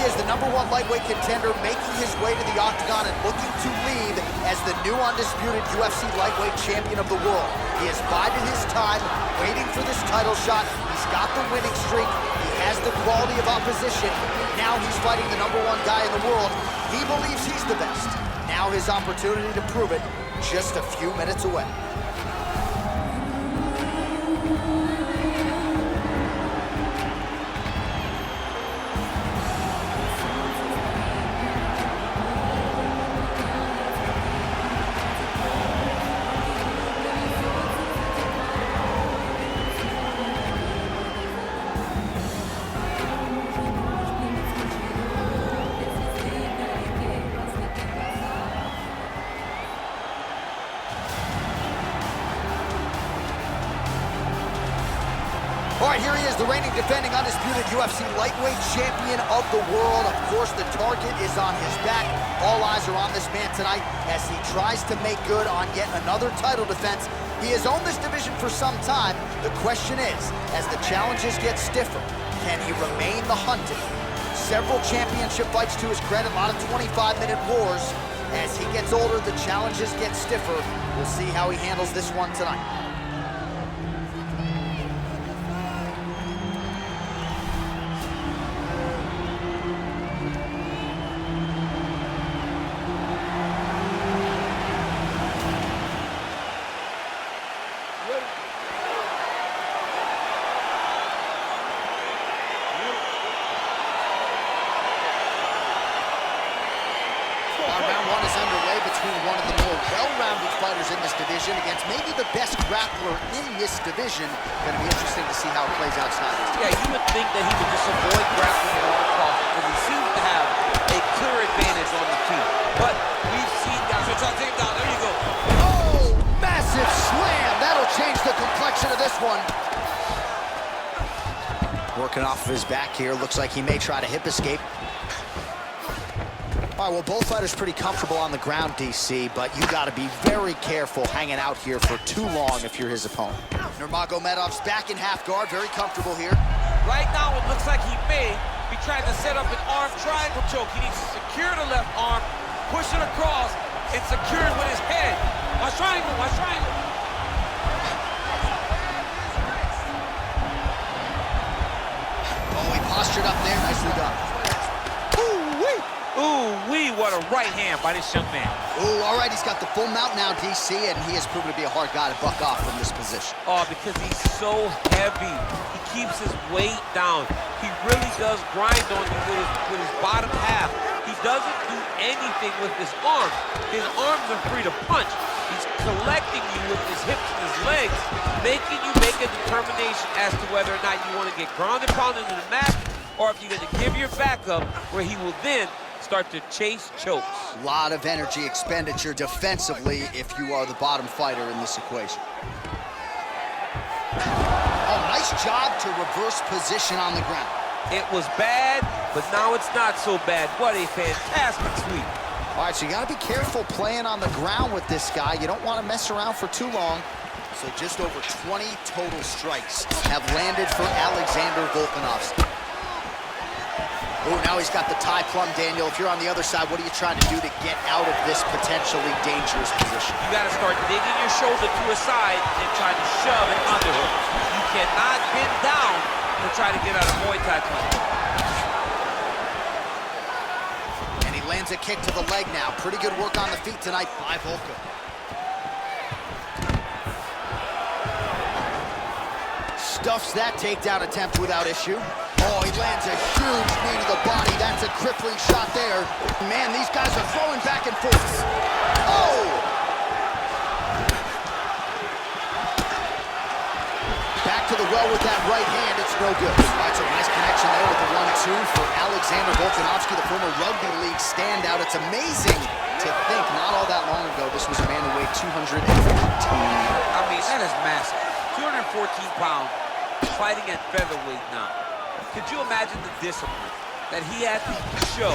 is, the #1 lightweight contender, making his way to the octagon and looking to lead as the new undisputed UFC lightweight champion of the world. He has bided his time, waiting for this title shot. He's got the winning streak. He has the quality of opposition. Now he's fighting the #1 guy in the world. He believes he's the best. Now his opportunity to prove it, just a few minutes away. All right, here he is, the reigning, defending, undisputed UFC lightweight champion of the world. Of course, the target is on his back. All eyes are on this man tonight as he tries to make good on yet another title defense. He has owned this division for some time. The question is, as the challenges get stiffer, can he remain the hunted? Several championship fights to his credit, a lot of 25-minute wars. As he gets older, the challenges get stiffer. We'll see how he handles this one tonight. Round one is underway between one of the more well-rounded fighters in this division against maybe the best grappler in this division. Going to be interesting to see how it plays outside this division. Yeah, you would think that he would just avoid grappling at all costs because he seems to have a clear advantage on the feet. But we've seen guys. So try to take him down. There you go. Oh, massive slam. That'll change the complexion of this one. Working off of his back here. Looks like he may try to hip escape. All right, well, both fighters pretty comfortable on the ground, DC, but you got to be very careful hanging out here for too long if you're his opponent. Nurmagomedov's back in half guard, very comfortable here. Right now, it looks like he may be trying to set up an arm triangle choke. He needs to secure the left arm, push it across, and secure it with his head. Watch triangle, watch triangle. Oh, he postured up there, nicely done. Ooh-wee, what a right hand by this young man. Ooh, all right, he's got the full mount now, DC, and he has proven to be a hard guy to buck off from this position. Oh, because he's so heavy. He keeps his weight down. He really does grind on you with his bottom half. He doesn't do anything with his arms. His arms are free to punch. He's collecting you with his hips and his legs, making you make a determination as to whether or not you want to get ground and pounded into the mat, or if you're going to give your back up, where he will then start to chase chokes. A lot of energy expenditure defensively if you are the bottom fighter in this equation. Oh, nice job to reverse position on the ground. It was bad, but now it's not so bad. What a fantastic sweep. All right, so you got to be careful playing on the ground with this guy. You don't want to mess around for too long. So just over 20 total strikes have landed for Alexander Volkanovski. Oh, now he's got the Thai plum, Daniel. If you're on the other side, what are you trying to do to get out of this potentially dangerous position? You got to start digging your shoulder to his side and try to shove an underhook. You cannot bend down to try to get out of Muay Thai punch. And he lands a kick to the leg now. Pretty good work on the feet tonight by Volka. Stuffs that takedown attempt without issue. Oh, he lands a huge knee to the body. That's a crippling shot there. Man, these guys are throwing back and forth. Oh! Back to the well with that right hand. It's no good. All right, so nice connection there with the 1-2 for Alexander Volkanovski, the former rugby league standout. It's amazing to think not all that long ago this was a man who weighed 214. I mean, that is massive. 214 pounds, fighting at featherweight now. Could you imagine the discipline that he had to show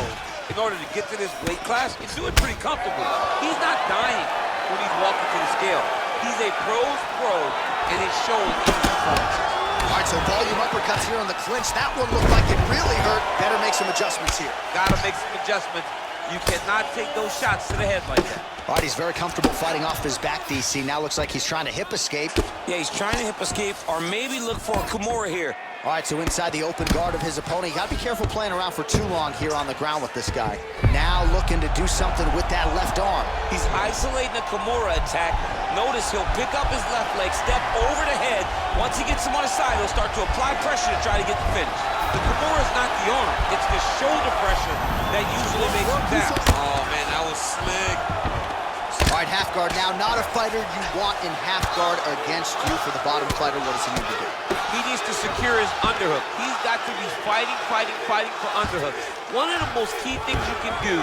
in order to get to this weight class and do it pretty comfortably? He's not dying when he's walking to the scale. He's a pro's pro, and it's showing in his performances. All right, so volume uppercuts here on the clinch. That one looked like it really hurt. Better make some adjustments here. Gotta make some adjustments. You cannot take those shots to the head like that. All right, he's very comfortable fighting off his back, DC. Now looks like he's trying to hip escape. Yeah, he's trying to hip escape or maybe look for a Kimura here. All right, so inside the open guard of his opponent. You got to be careful playing around for too long here on the ground with this guy. Now looking to do something with that left arm. He's isolating a Kimura attack. Notice he'll pick up his left leg, step over the head. Once he gets him on the side, he'll start to apply pressure to try to get the finish. The Kimura is not the arm. It's the shoulder pressure that usually makes him tap. Oh, man, that was slick. All right, half guard now. Not a fighter you want in half guard against you. For the bottom fighter, what does he need to do? He needs to secure his underhook. He's got to be fighting for underhooks. One of the most key things you can do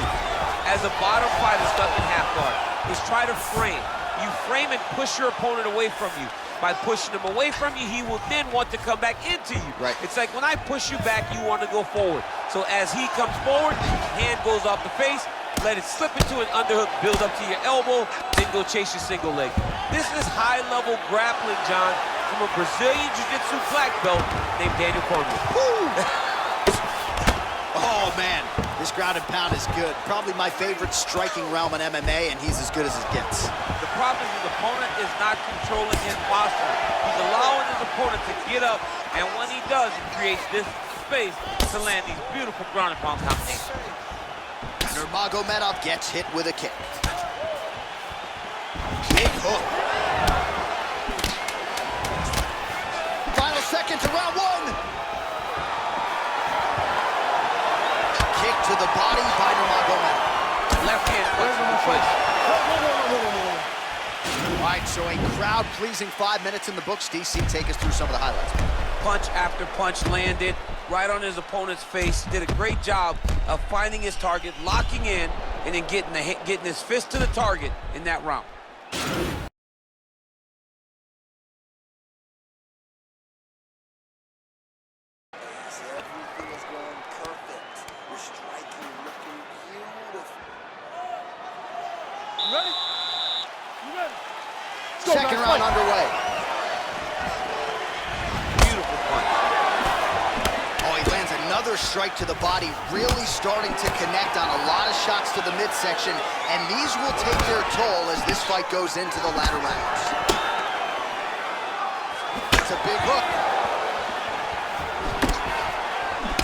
as a bottom fighter stuck in half guard is try to frame. You frame and push your opponent away from you. By pushing him away from you, he will then want to come back into you. Right. It's like when I push you back, you want to go forward. So as he comes forward, hand goes off the face, let it slip into an underhook, build up to your elbow, then go chase your single leg. This is high-level grappling, John, from a Brazilian Jiu-Jitsu black belt named Daniel Cormier. Oh, man, this ground and pound is good. Probably my favorite striking realm in MMA, and he's as good as it gets. The problem is his opponent is not controlling his posture. He's allowing his opponent to get up, and when he does, he creates this space to land these beautiful ground and pound combinations. Nurmagomedov gets hit with a kick. Big hook. Final seconds of round one. Kick to the body by Nurmagomedov. Left hand punch. All right, so a crowd-pleasing 5 minutes in the books. DC, take us through some of the highlights. Punch after punch landed right on his opponent's face. Did a great job of finding his target, locking in, and then getting his fist to the target in that round. Everything is going perfect. Your striking looking beautiful. You ready? You ready? Second round underway. Beautiful punch. Oh, he lands another strike to the body, really starting to connect on a lot of shots to the midsection, and these will take their toll as this fight goes into the latter rounds. It's a big hook.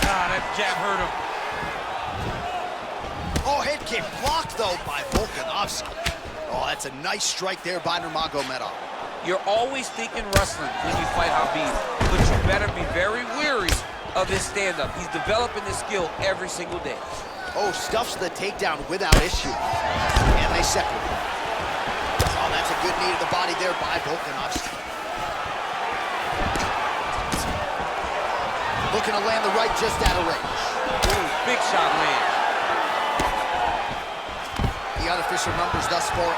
Ah, that jab hurt him. Oh, head kick blocked, though, by Volkanovski. Oh, that's a nice strike there by Nurmagomedov. You're always thinking wrestling when you fight Khabib, but you better be very wary of his stand-up. He's developing this skill every single day. Oh, stuffs the takedown without issue. And they separate. Oh, that's a good knee to the body there by Volkanovski. Looking to land the right just out of range. Ooh, big shot land. The unofficial numbers thus far,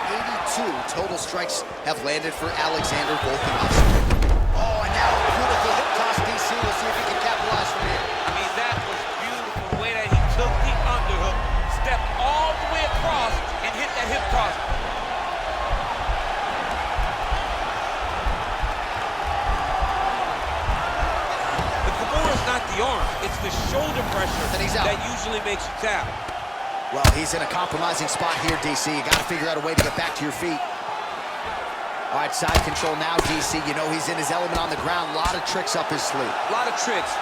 82 total strikes have landed for Alexander Volkanovski. Oh, and now a beautiful hip toss, DC. We'll see if he can capitalize from here. I mean, that was beautiful, the way that he took the underhook, stepped all the way across, and hit that hip toss. The Kimura is not the arm, it's the shoulder pressure And he's out. that usually makes you tap. Well, he's in a compromising spot here, DC. You got to figure out a way to get back to your feet. All right, side control now, DC. You know he's in his element on the ground. A lot of tricks up his sleeve. A lot of tricks.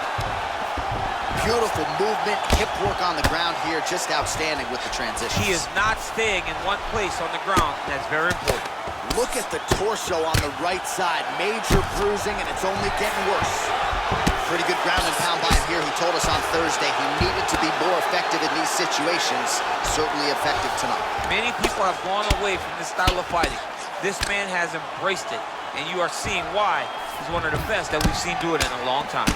Beautiful movement, hip work on the ground here. Just outstanding with the transition. He is not staying in one place on the ground, and that's very important. Look at the torso on the right side. Major bruising, and it's only getting worse. Pretty good ground and pound by him here. He told us on Thursday he needed to be more effective in these situations. Certainly effective tonight. Many people have gone away from this style of fighting. This man has embraced it, and you are seeing why he's one of the best that we've seen do it in a long time.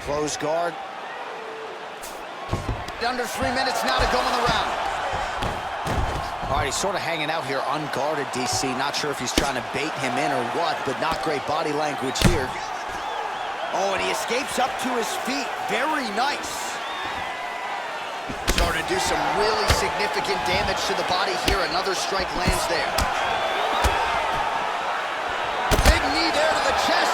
Close guard. Under 3 minutes now to go in the round. All right, he's sort of hanging out here unguarded, DC. Not sure if he's trying to bait him in or what, but not great body language here. Oh, and he escapes up to his feet. Very nice. Starting to do some really significant damage to the body here. Another strike lands there. Big knee there to the chest.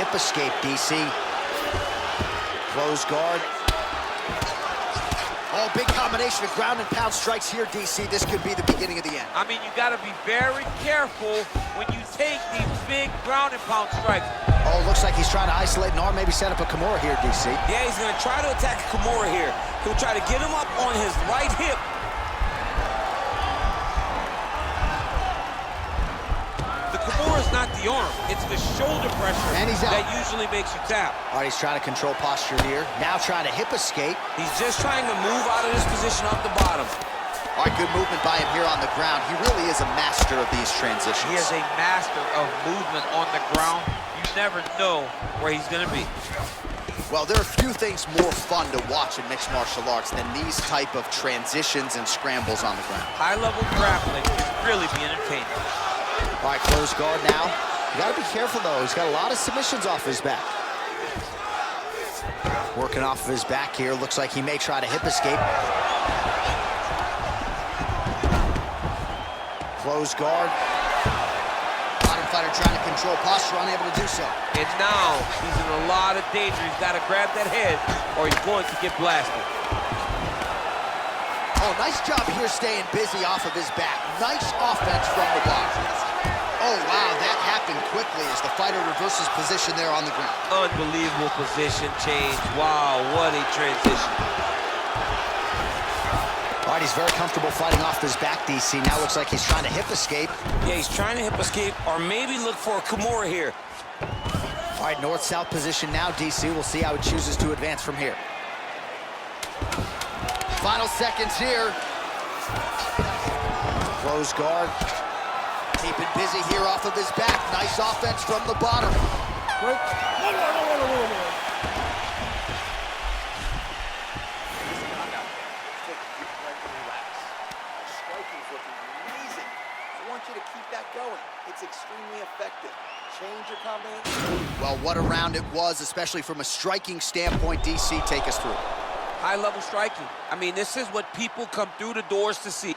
hip escape, DC. Close guard. Oh, big combination of ground and pound strikes here, DC. This could be the beginning of the end. I mean, you got to be very careful when you take these big ground and pound strikes. Oh, looks like he's trying to isolate an arm, maybe set up a Kimura here, DC. Yeah, he's going to try to attack Kimura here. He'll try to get him up on his right hip. The Kimura is not the arm. It's the shoulder pressure And he's out. that usually makes you tap. All right, he's trying to control posture here. Now trying to hip escape. He's just trying to move out of this position off the bottom. All right, good movement by him here on the ground. He really is a master of these transitions. He is a master of movement on the ground. You never know where he's going to be. Well, there are few things more fun to watch in mixed martial arts than these type of transitions and scrambles on the ground. High-level grappling is really be entertaining. All right, close guard now. You got to be careful, though. He's got a lot of submissions off his back. Working off of his back here. Looks like he may try to hip escape. Close guard. Bottom fighter trying to control posture, unable to do so. And now he's in a lot of danger. He's got to grab that head or he's going to get blasted. Oh, nice job here staying busy off of his back. Nice offense from the bottom. Oh, wow, that happened quickly as the fighter reverses position there on the ground. Unbelievable position change. Wow, what a transition. All right, he's very comfortable fighting off his back, DC. Now looks like he's trying to hip escape. Yeah, he's trying to hip escape or maybe look for a Kimura here. All right, north-south position now, DC. We'll see how he chooses to advance from here. Final seconds here. Close guard. Keeping busy here off of his back. Nice offense from the bottom. Wait. Whoa. Striking's looking amazing. I want you to keep that going. It's extremely effective. Change your combination. Well, what a round it was, especially from a striking standpoint. DC, take us through. High-level striking. I mean, this is what people come through the doors to see.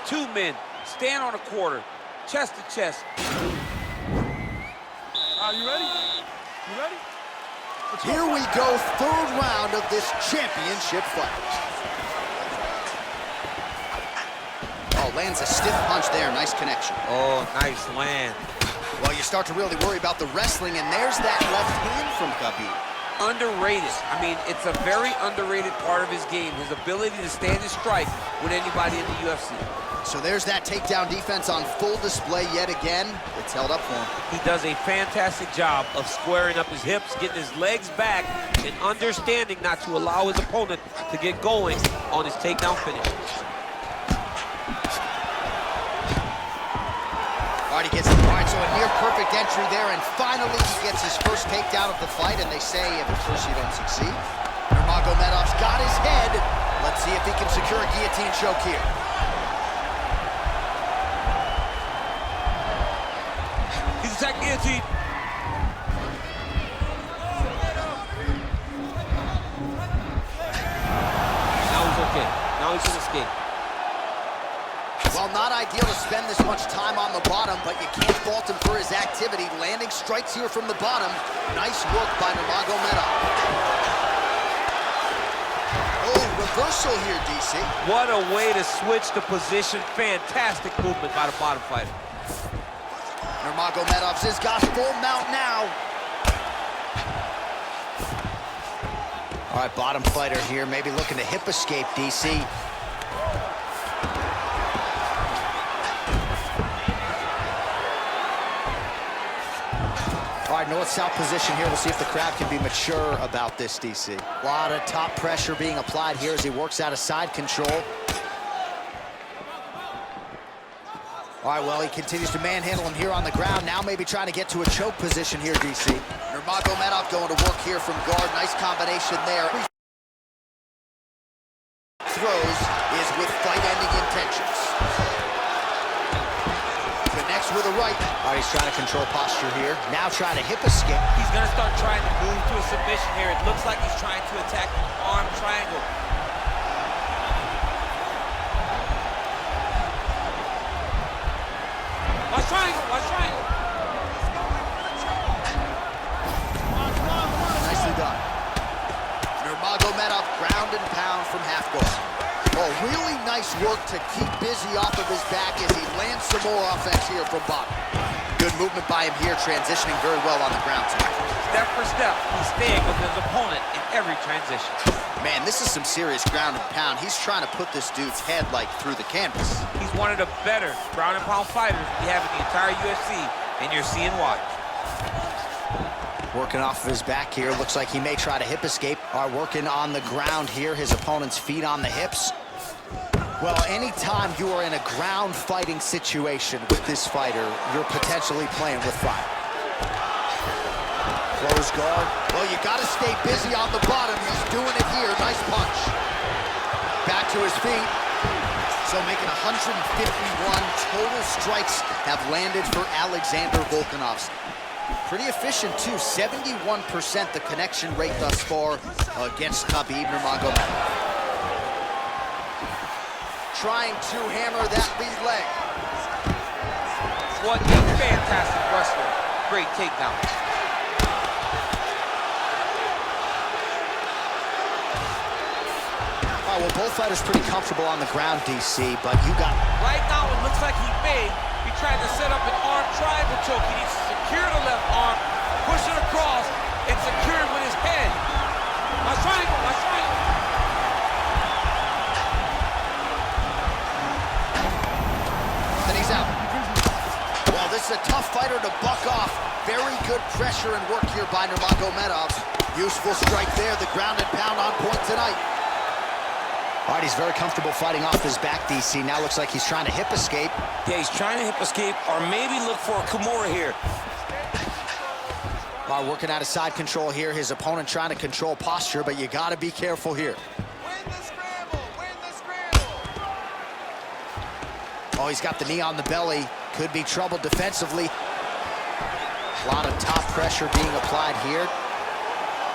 Two men, stand on a quarter, chest to chest. Are you ready? You ready? Here we go, third round of this championship fight. Oh, lands a stiff punch there, nice connection. Oh, nice land. Well, you start to really worry about the wrestling, and there's that left hand from Khabib. Underrated. I mean, it's a very underrated part of his game, his ability to stand and strike with anybody in the UFC. So there's that takedown defense on full display yet again. It's held up for him. He does a fantastic job of squaring up his hips, getting his legs back, and understanding not to allow his opponent to get going on his takedown finish. All right, he gets the right, so a near perfect entry there, and finally he gets his first takedown of the fight, and they say if at first you don't succeed. Nurmagomedov's got his head. Let's see if he can secure a guillotine choke here. He's attacking guillotine. Now he's okay. Now he's gonna escape. Well, not ideal to spend this much time on the bottom, but you can't fault him for his activity. Landing strikes here from the bottom. Nice work by Nurmagomedov. Oh, reversal here, DC. What a way to switch the position. Fantastic movement by the bottom fighter. Nurmagomedov's has got full mount now. All right, bottom fighter here, maybe looking to hip escape, DC. All right, north-south position here. We'll see if the crowd can be mature about this, DC. A lot of top pressure being applied here as he works out of side control. All right, well, he continues to manhandle him here on the ground. Now maybe trying to get to a choke position here, DC. Nurmagomedov going to work here from guard. Nice combination there. Throws is with fight-ending intentions. Connects with a right. All right, he's trying to control posture here. Now trying to hip escape. He's gonna start trying to move to a submission here. It looks like he's trying to attack the arm triangle. Watch triangle, watch triangle. from half guard. Oh, really nice work to keep busy off of his back as he lands some more offense here from bottom. Good movement by him here, transitioning very well on the ground tonight. Step for step, he's staying with his opponent in every transition. Man, this is some serious ground and pound. He's trying to put this dude's head like through the canvas. He's one of the better ground and pound fighters we have in the entire UFC, and you're seeing why. Working off of his back here. Looks like he may try to hip escape. Are working on the ground here. His opponent's feet on the hips. Well, anytime you are in a ground fighting situation with this fighter, you're potentially playing with fire. Close guard. Well, you got to stay busy on the bottom. He's doing it here. Nice punch. Back to his feet. So making 151 total strikes have landed for Alexander Volkanovski. Pretty efficient, too. 71% the connection rate thus far against Khabib Nurmagomedov. Trying to hammer that lead leg. What a fantastic wrestler. Great takedown. All right, well, both fighters pretty comfortable on the ground, DC, but you got... Right now, it looks like he may be trying to set up an arm triangle choke. He needs to secure the left arm, push it across, and secure it with his head. My triangle, my triangle. And he's out. Well, this is a tough fighter to buck off. Very good pressure and work here by Nurmagomedov. Useful strike there. The ground and pound on point tonight. All right, he's very comfortable fighting off his back, DC. Now looks like he's trying to hip escape. Yeah, he's trying to hip escape or maybe look for a Kimura here. All right, working out of side control here. His opponent trying to control posture, but you got to be careful here. Win the scramble! Win the scramble! Oh, he's got the knee on the belly. Could be trouble defensively. A lot of top pressure being applied here.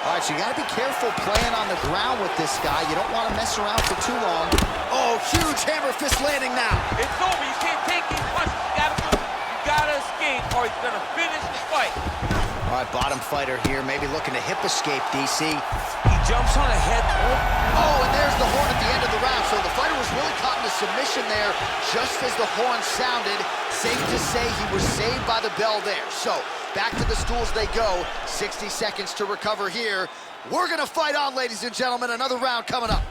All right, so you got to be careful playing on the ground with this guy. You don't want to mess around for too long. Oh, huge hammer fist landing now. It's over. You can't take these punches. You gotta escape, or he's gonna finish the fight. All right, bottom fighter here, maybe looking to hip escape, DC. He jumps on a head. Oh, and there's the horn at the end of the round. So the fighter was really caught in a submission there, just as the horn sounded. Safe to say he was saved by the bell there. So back to the stools they go. 60 seconds to recover here. We're gonna fight on, ladies and gentlemen. Another round coming up.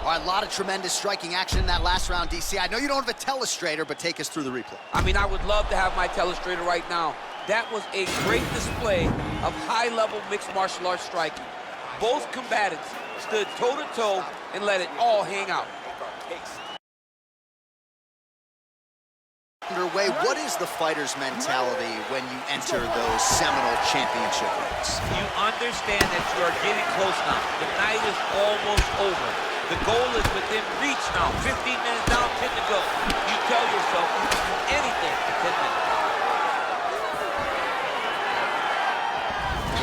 All right, a lot of tremendous striking action in that last round, DC. I know you don't have a telestrator, but take us through the replay. I mean, I would love to have my telestrator right now. That was a great display of high-level mixed martial arts striking. Both combatants stood toe-to-toe and let it all hang out. Underway, what is the fighter's mentality when you enter those seminal championship rings? You understand that you are getting close now. The night is almost over. The goal is within reach now. 15 minutes down, 10 to go. You tell yourself you can do anything for 10 minutes.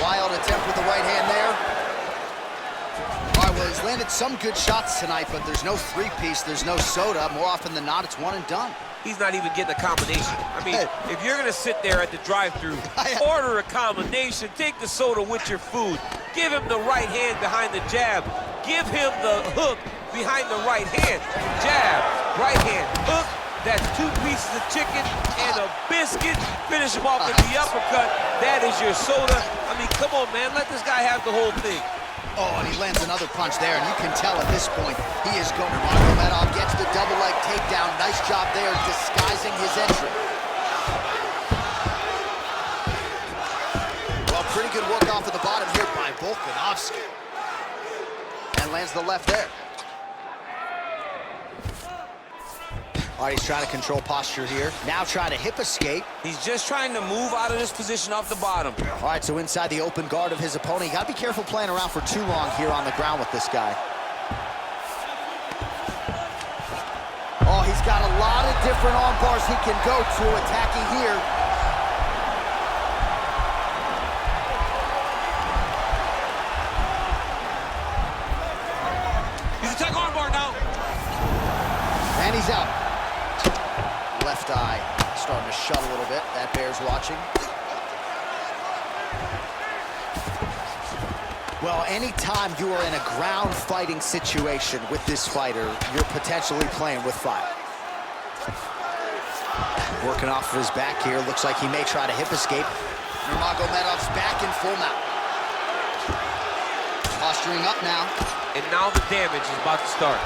Wild attempt with the right hand there. All right, well, he's landed some good shots tonight, but there's no three-piece, there's no soda. More often than not, it's one and done. He's not even getting a combination. I mean, if you're gonna sit there at the drive-thru, order a combination, take the soda with your food, give him the right hand behind the jab, give him the hook behind the right hand, jab, right hand, hook, that's 2 pieces of chicken and a biscuit, finish him off with the uppercut, that is your soda. I mean, come on, man, let this guy have the whole thing. Oh, and he lands another punch there, and you can tell at this point he is going. Nurmagomedov gets the double leg takedown. Nice job there disguising his entry. Well, pretty good work off of the bottom here by Volkanovski. And lands the left there. All right, he's trying to control posture here. Now trying to hip escape. He's just trying to move out of this position off the bottom. All right, so inside the open guard of his opponent. You got to be careful playing around for too long here on the ground with this guy. Oh, he's got a lot of different arm bars he can go to, attacking here. He's attacking arm bar now. And he's out. Left eye starting to shut a little bit. That bears watching. Well, anytime you are in a ground fighting situation with this fighter, you're potentially playing with fire. Working off of his back here. Looks like he may try to hip escape. Nurmagomedov's back in full mount. Posturing up now. And now the damage is about to start.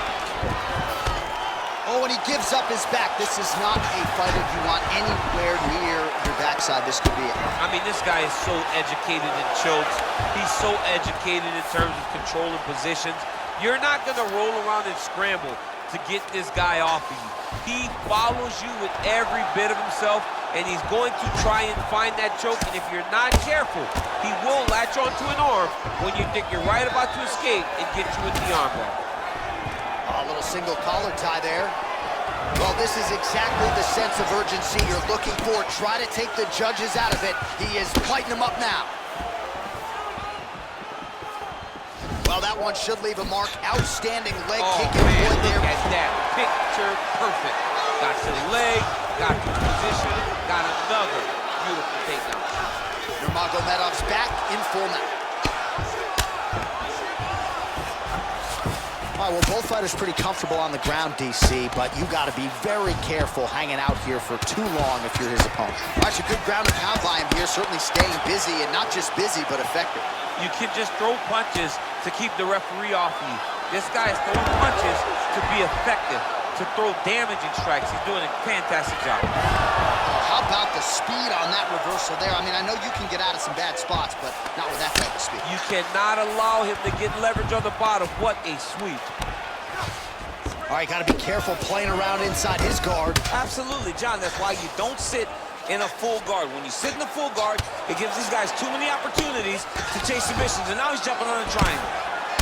Oh, and he gives up his back. This is not a fighter you want anywhere near your backside. This could be it. I mean, this guy is so educated in chokes. He's so educated in terms of controlling positions. You're not going to roll around and scramble to get this guy off of you. He follows you with every bit of himself, and he's going to try and find that choke. And if you're not careful, he will latch onto an arm when you think you're right about to escape and get you with the arm bar. A little single collar tie there. Well, this is exactly the sense of urgency you're looking for. Try to take the judges out of it. He is fighting them up now. Well, that one should leave a mark. Outstanding leg kick and man, there. look at that. Picture perfect. Got to the leg, got to position, got another beautiful takedown. Nurmagomedov's back in full mount. All right, well, both fighters pretty comfortable on the ground, DC, but you got to be very careful hanging out here for too long if you're his opponent. All right, so good ground and pound by him here, certainly staying busy, and not just busy, but effective. You can just throw punches to keep the referee off of you. This guy is throwing punches to be effective, to throw damaging strikes. He's doing a fantastic job. How about the speed on that reversal there? I mean, I know you can get out of some bad spots, but not with that type of speed. You cannot allow him to get leverage on the bottom. What a sweep. All right, got to be careful playing around inside his guard. Absolutely, John. That's why you don't sit in a full guard. When you sit in a full guard, it gives these guys too many opportunities to chase submissions, and now he's jumping on a triangle.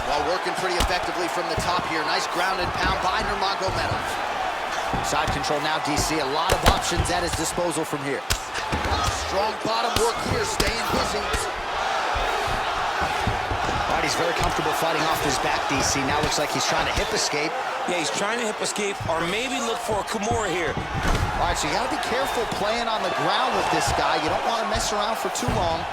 While working pretty effectively from the top here. Nice ground and pound by Nurmagomedov. Side control now, DC. A lot of options at his disposal from here. Strong bottom work here, staying busy. All right, he's very comfortable fighting off his back, DC. Now looks like he's trying to hip escape. Yeah, he's trying to hip escape, or maybe look for a Kimura here. All right, so you got to be careful playing on the ground with this guy. You don't want to mess around for too long.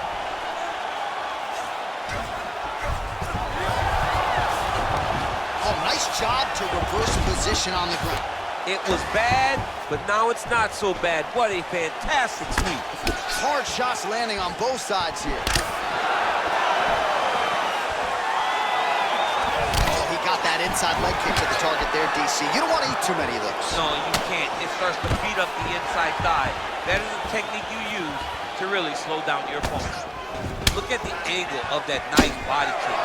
Oh, nice job to reverse position on the ground. It was bad, but now it's not so bad. What a fantastic sweep. Hard shots landing on both sides here. Oh, he got that inside leg kick to the target there, DC. You don't want to eat too many of those. No, you can't. It starts to beat up the inside thigh. That is the technique you use to really slow down your opponent. Look at the angle of that nice body kick.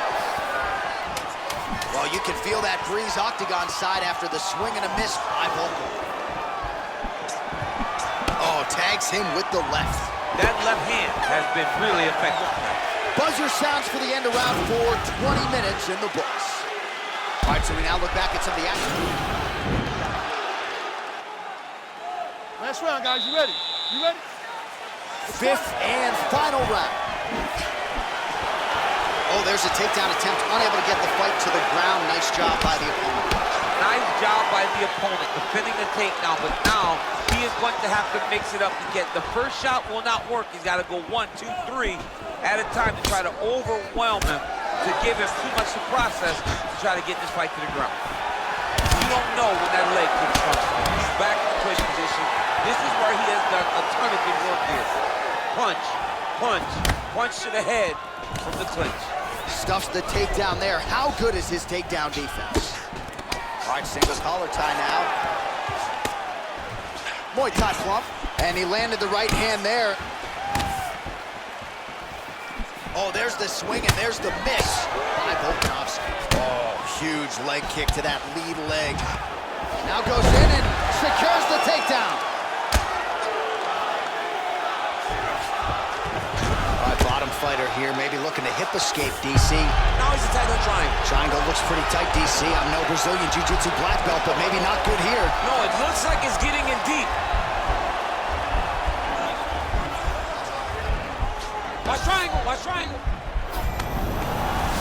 Well, you can feel that breeze octagon side after the swing and a miss by Volkov. Oh, tags him with the left. That left hand has been really effective. Buzzer sounds for the end of round 4, 20 minutes in the books. All right, so we now look back at some of the action. Last round, guys. You ready? You ready? Fifth and final round. Oh, there's a takedown attempt, unable to get the fight to the ground. Nice job by the opponent. Nice job by the opponent, defending the takedown, but now he is going to have to mix it up to get. The first shot will not work. He's got to go 1, 2, 3 at a time to try to overwhelm him, to give him too much to process, to try to get this fight to the ground. You don't know when that leg kick comes. He's back in the clinch position. This is where he has done a ton of good work here. Punch, punch, punch to the head from the clinch. Stuffs the takedown there. How good is his takedown defense? All right, single collar tie now. Muay Thai plump. And he landed the right hand there. Oh, there's the swing and there's the miss by Volkanovski. Oh, huge leg kick to that lead leg. Now goes in and secures the takedown. All right, bottom fighter here, maybe looking to hip escape, DC. Now he's attacking the triangle. Triangle looks pretty tight, DC. I'm no Brazilian Jiu-Jitsu black belt, but maybe not good here. No, it looks like it's getting in deep. Watch triangle, watch triangle.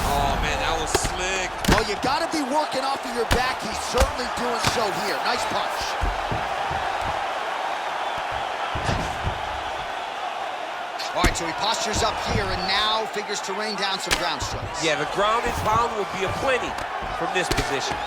Oh, man, that was slick. Well, you got to be working off of your back. He's certainly doing so here. Nice punch. All right, so he postures up here and now figures to rain down some ground strikes. Yeah, the ground and pound will be aplenty from this position.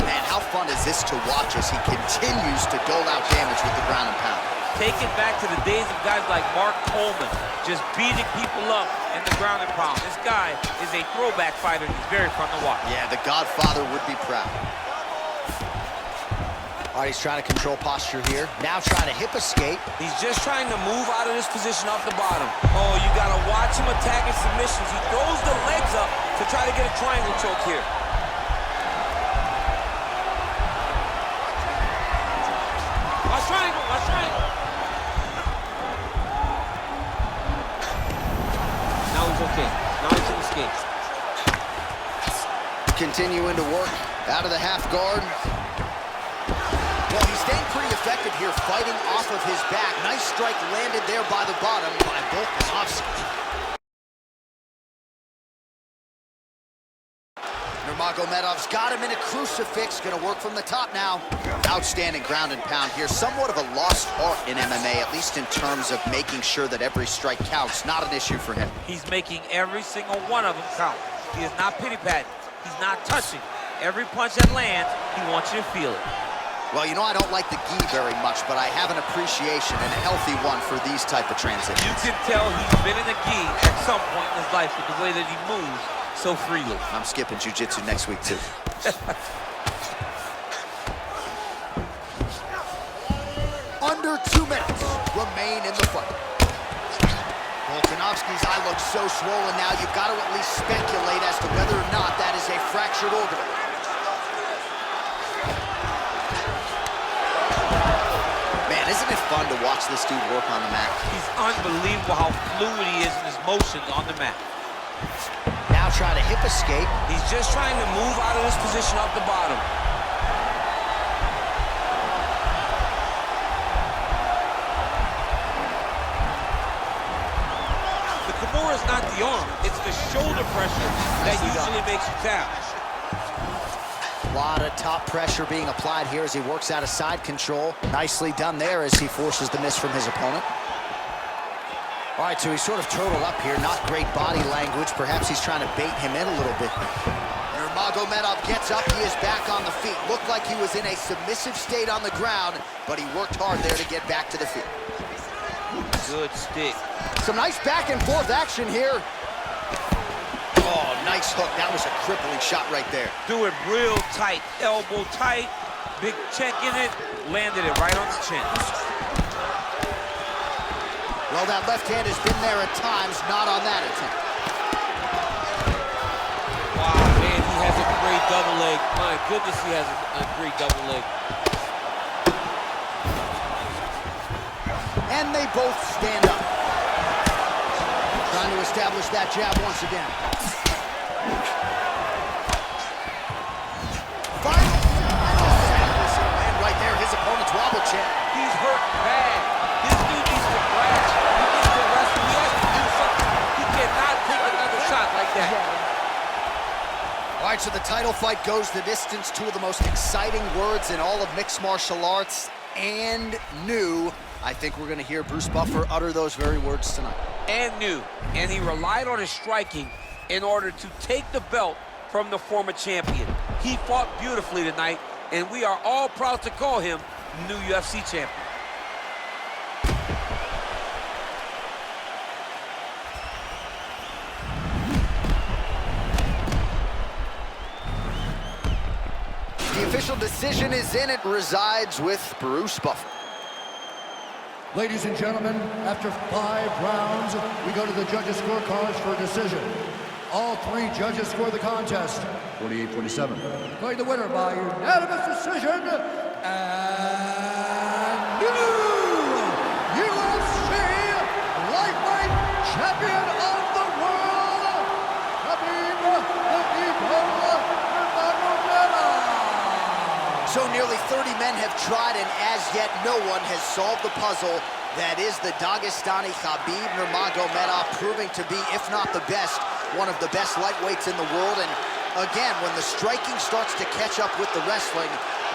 Man, how fun is this to watch as he continues to dole out damage with the ground and pound. Take it back to the days of guys like Mark Coleman, just beating people up in the ground and pound. This guy is a throwback fighter. He's very fun to watch. Yeah, the Godfather would be proud. All right, he's trying to control posture here. Now trying to hip escape. He's just trying to move out of this position off the bottom. Oh, you gotta watch him attacking submissions. He throws the legs up to try to get a triangle choke here. Watch triangle, watch triangle. Now he's okay. Now he can escape. Continuing to work out of the half guard. Well, he's staying pretty effective here, fighting off of his back. Nice strike landed there by the bottom by Volkanovski. Nurmagomedov's got him in a crucifix. Gonna work from the top now. Outstanding ground and pound here. Somewhat of a lost art in MMA, at least in terms of making sure that every strike counts. Not an issue for him. He's making every single one of them count. He is not pity-patting. He's not touching. Every punch that lands, he wants you to feel it. Well, you know, I don't like the gi very much, but I have an appreciation, and a healthy one, for these type of transitions. You can tell he's been in the gi at some point in his life with the way that he moves so freely. I'm skipping jiu-jitsu next week, too. Under 2 minutes remain in the fight. Volkanovski's eye looks so swollen now, you've got to at least speculate as to whether or not that is a fractured organ. Man, isn't it fun to watch this dude work on the mat? He's unbelievable how fluid he is in his motions on the mat. Now trying to hip escape. He's just trying to move out of this position off the bottom. The Kimura is not the arm. It's the shoulder pressure that usually makes you tap. A lot of top pressure being applied here as he works out of side control. Nicely done there as he forces the miss from his opponent. All right, so he's sort of turtled up here. Not great body language. Perhaps he's trying to bait him in a little bit. Nurmagomedov gets up. He is back on the feet. Looked like he was in a submissive state on the ground, but he worked hard there to get back to the feet. Good stick. Some nice back and forth action here. Oh, nice hook. That was a crippling shot right there. Do it real tight. Elbow tight. Big check in it. Landed it right on the chin. Well, that left hand has been there at times, not on that attempt. Wow, man, he has a great double leg. My goodness, he has a great double leg. And they both stand up. Trying to establish that jab once again. Final. And right there, his opponent's wobble check. He's hurt bad. This dude needs to crash. He needs to wrestle. He has to do something. He cannot take another shot like that. All right, so the title fight goes the distance. Two of the most exciting words in all of mixed martial arts, and new. I think we're going to hear Bruce Buffer utter those very words tonight. And new. And he relied on his striking in order to take the belt from the former champion. He fought beautifully tonight, and we are all proud to call him new UFC champion. The official decision is in. It resides with Bruce Buffer. Ladies and gentlemen, after 5 rounds, we go to the judges' scorecards for a decision. All 3 judges score the contest. 48-47. Going the winner by unanimous decision, and new UFC lightweight champion of the world, Khabib the Eagle Nurmagomedov. So nearly 30 men have tried, and as yet no one has solved the puzzle that is the Dagestani Khabib Nurmagomedov, proving to be, if not the best, one of the best lightweights in the world. And again, when the striking starts to catch up with the wrestling,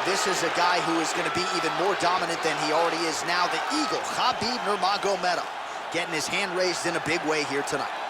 this is a guy who is going to be even more dominant than he already is now. The Eagle, Khabib Nurmagomedov. getting his hand raised in a big way here tonight.